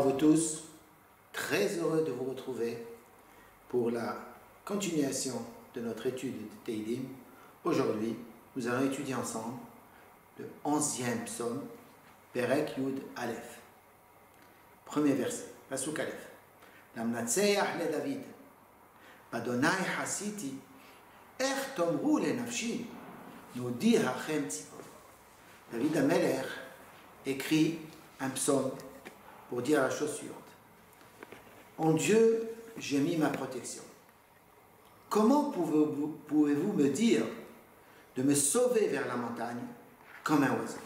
vous tous, très heureux de vous retrouver pour la continuation de notre étude de Teilim. Aujourd'hui, nous allons étudier ensemble le 11e psaume, Perek Yud Aleph. Premier verset, Pasuk Aleph. Lamnatseach le David, Adonai hasiti, ech tomru le nafshi, nudi hachem tzipor. David Ameler écrit un psaume pour dire la chose suivante. En Dieu, j'ai mis ma protection. Comment pouvez-vous me dire de me sauver vers la montagne comme un oiseau?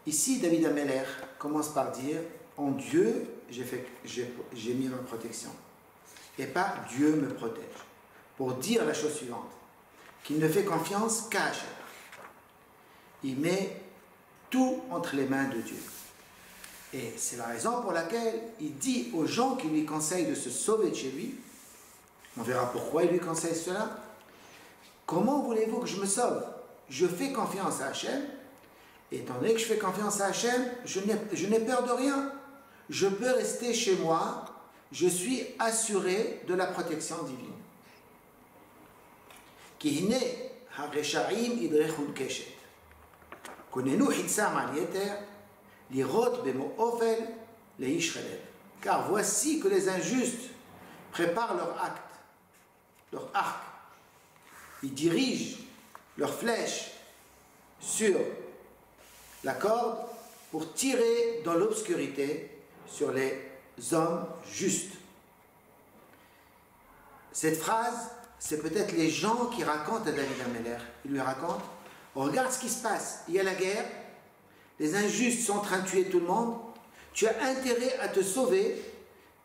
Ici, David Ameler commence par dire en Dieu, j'ai mis ma protection. Et pas Dieu me protège. Pour dire la chose suivante, qu'il ne fait confiance qu'à Hachem. Il met tout entre les mains de Dieu. Et c'est la raison pour laquelle il dit aux gens qui lui conseillent de se sauver de chez lui, on verra pourquoi il lui conseille cela. Comment voulez-vous que je me sauve? Je fais confiance à Hachem. Étant donné que je fais confiance à Hachem, je n'ai peur de rien. Je peux rester chez moi. Je suis assuré de la protection divine. Ki hine ha-reshaim idrechun keshet. Konenu hitsam al yeter. Car voici que les injustes préparent leur arc. Ils dirigent leurs flèches sur la corde pour tirer dans l'obscurité sur les hommes justes. Cette phrase, c'est peut-être les gens qui racontent à David Ameler. Ils lui racontent, regarde ce qui se passe, il y a la guerre, les injustes sont en train de tuer tout le monde, tu as intérêt à te sauver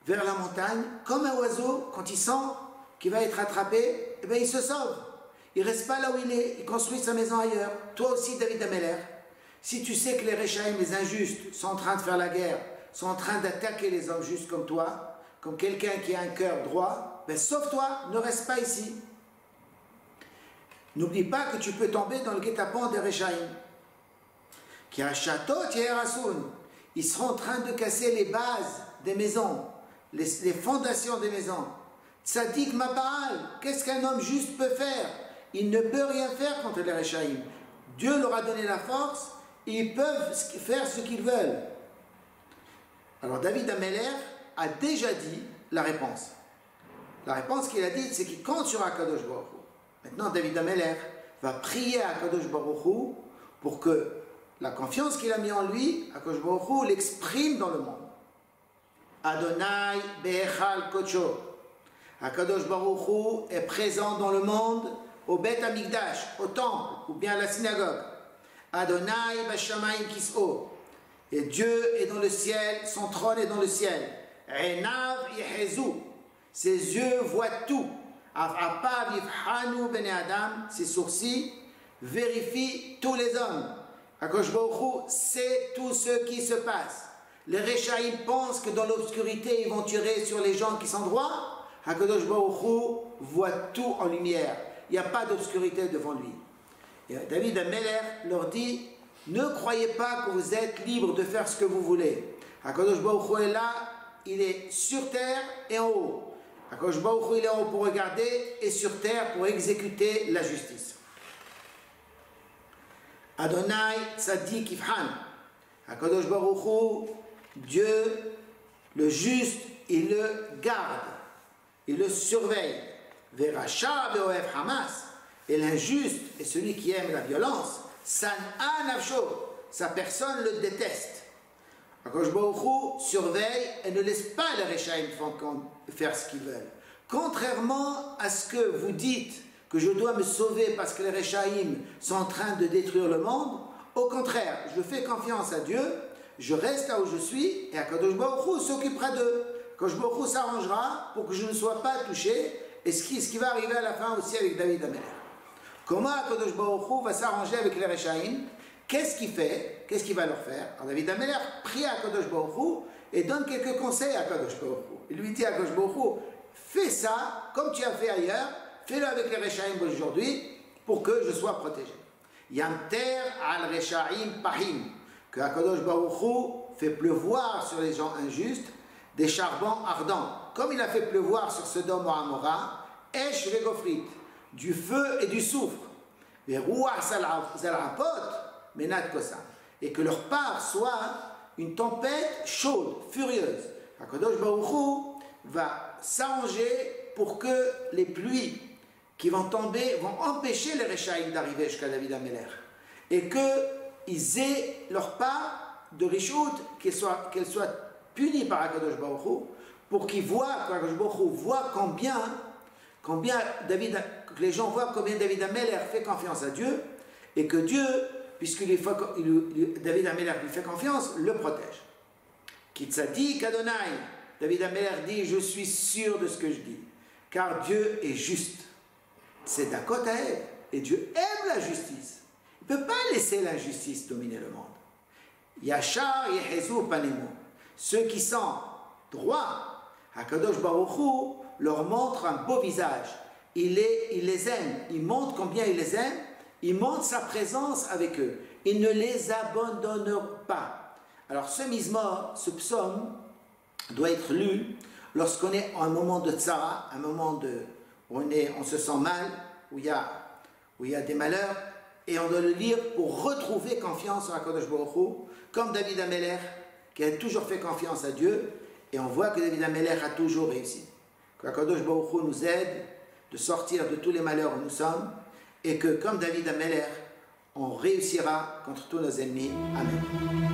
vers la montagne, comme un oiseau, quand il sent qu'il va être attrapé, eh bien il se sauve. Il ne reste pas là où il est, il construit sa maison ailleurs. Toi aussi, David Ameler, si tu sais que les Réchaïm, les injustes, sont en train de faire la guerre, sont en train d'attaquer les hommes justes comme toi, comme quelqu'un qui a un cœur droit, ben sauve-toi, ne reste pas ici. N'oublie pas que tu peux tomber dans le guet-apens des Réchaïm. Ils seront en train de casser les bases des maisons, les fondations des maisons. Tzadik Mabal, qu'est-ce qu'un homme juste peut faire? Il ne peut rien faire contre les Réchaïm. Dieu leur a donné la force, et ils peuvent faire ce qu'ils veulent. Alors David Ameler a déjà dit la réponse. La réponse qu'il a dite, c'est qu'il compte sur Akadosh Baruch Hu. Maintenant, David Ameler va prier à Akadosh Baruch Hu pour que la confiance qu'il a mis en lui, Akadosh Baruch Hu l'exprime dans le monde. Adonai Be'echal Kocho. Akadosh Baruch Hu est présent dans le monde au Beth Amikdash, au temple, ou bien à la synagogue. Adonai Bashamayim Kis'o. Et Dieu est dans le ciel, son trône est dans le ciel. Enav Yehezu. Ses yeux voient tout. Apav Yifhanu Bene Adam. Ses sourcils vérifient tous les hommes. Akadosh Baruch Hu sait tout ce qui se passe. Les Réchaïm pensent que dans l'obscurité, ils vont tirer sur les gens qui sont droits. Akadosh Baruch Hu voit tout en lumière. Il n'y a pas d'obscurité devant lui. Et David Ameler leur dit, ne croyez pas que vous êtes libre de faire ce que vous voulez. Akadosh Baruch Hu est là, il est sur terre et en haut. Akadosh Baruch Hu il est en haut pour regarder et sur terre pour exécuter la justice. Adonai Tzadik Ifhan. Akadosh Baruch Hu, Dieu, le juste, il le garde, il le surveille. Veracha ve'oev Hamas. Et l'injuste est celui qui aime la violence. San'a nafsho. Sa personne le déteste. Akadosh Baruch Hu surveille et ne laisse pas les Réchaïm faire ce qu'ils veulent. Contrairement à ce que vous dites, que je dois me sauver parce que les Réchaïm sont en train de détruire le monde, au contraire, je fais confiance à Dieu, je reste là où je suis, et Akadosh Baruch Hu s'occupera d'eux. Akadosh Baruch Hu s'arrangera pour que je ne sois pas touché, et ce qui va arriver à la fin aussi avec David Ameler. Comment Akadosh Baruch Hu va s'arranger avec les Réchaïm? Qu'est-ce qu'il fait? Qu'est-ce qu'il va leur faire? Alors David Ameler prie à Akadosh Baruch Hu et donne quelques conseils à Akadosh Baruch Hu. Il lui dit à Akadosh Baruch Hu, fais ça comme tu as fait ailleurs, fais-le avec les Réchaïm aujourd'hui pour que je sois protégé. Yamter al Réchaïm pahim, que Akadosh Baruch Hu fait pleuvoir sur les gens injustes des charbons ardents, comme il a fait pleuvoir sur Sodome et Amora, Esh vegofrit, du feu et du soufre, et Ruach zalapot, menat kosam, et que leur part soit une tempête chaude, furieuse. Akadosh Baruch Hu va s'arranger pour que les pluies qui vont tomber vont empêcher les Réchaïm d'arriver jusqu'à David Améler, et qu'ils aient leur part de Rishout, qu'elle soit punie par Akadosh Baruch Hu, pour qu'ils voient, qu'Akadosh Baruch Hu voit combien David, que les gens voient combien David Améler fait confiance à Dieu, et que Dieu, puisque David Améler lui fait confiance, le protège. Kitzadik Adonai, David Améler dit, je suis sûr de ce que je dis, car Dieu est juste. C'est Dakot Haed, et Dieu aime la justice. Il ne peut pas laisser l'injustice dominer le monde. Yachar Yehezu Panemu, ceux qui sont droits, Hakadosh Baruch Hu leur montre un beau visage. Il les aime, il montre combien il les aime, il montre sa présence avec eux. Il ne les abandonne pas. Alors ce psaume doit être lu lorsqu'on est en un moment de tzara, un moment où on se sent mal, où il y a des malheurs, et on doit le lire pour retrouver confiance en Hakadosh Baruch Hu, comme David Améler, qui a toujours fait confiance à Dieu, et on voit que David Améler a toujours réussi. Que Hakadosh Baruch Hu nous aide de sortir de tous les malheurs où nous sommes, et que comme David Améler, on réussira contre tous nos ennemis. Amen.